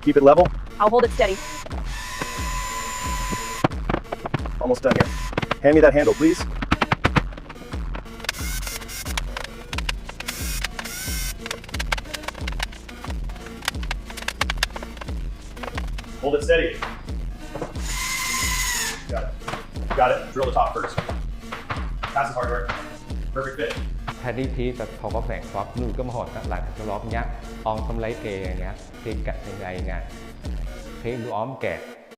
Keep it level. I'll hold it steady. Almost done here. Hand me that handle, please. Hold it steady. Got it. Got it. Drill the top first. Passive hardware. Perfect fit. thay đi thì tập khó có vẻ có nụ cơ hội các lại cho lóp nhá on không lấy kề nhá thì cạnh ngày ngày thì đủ óm kẹt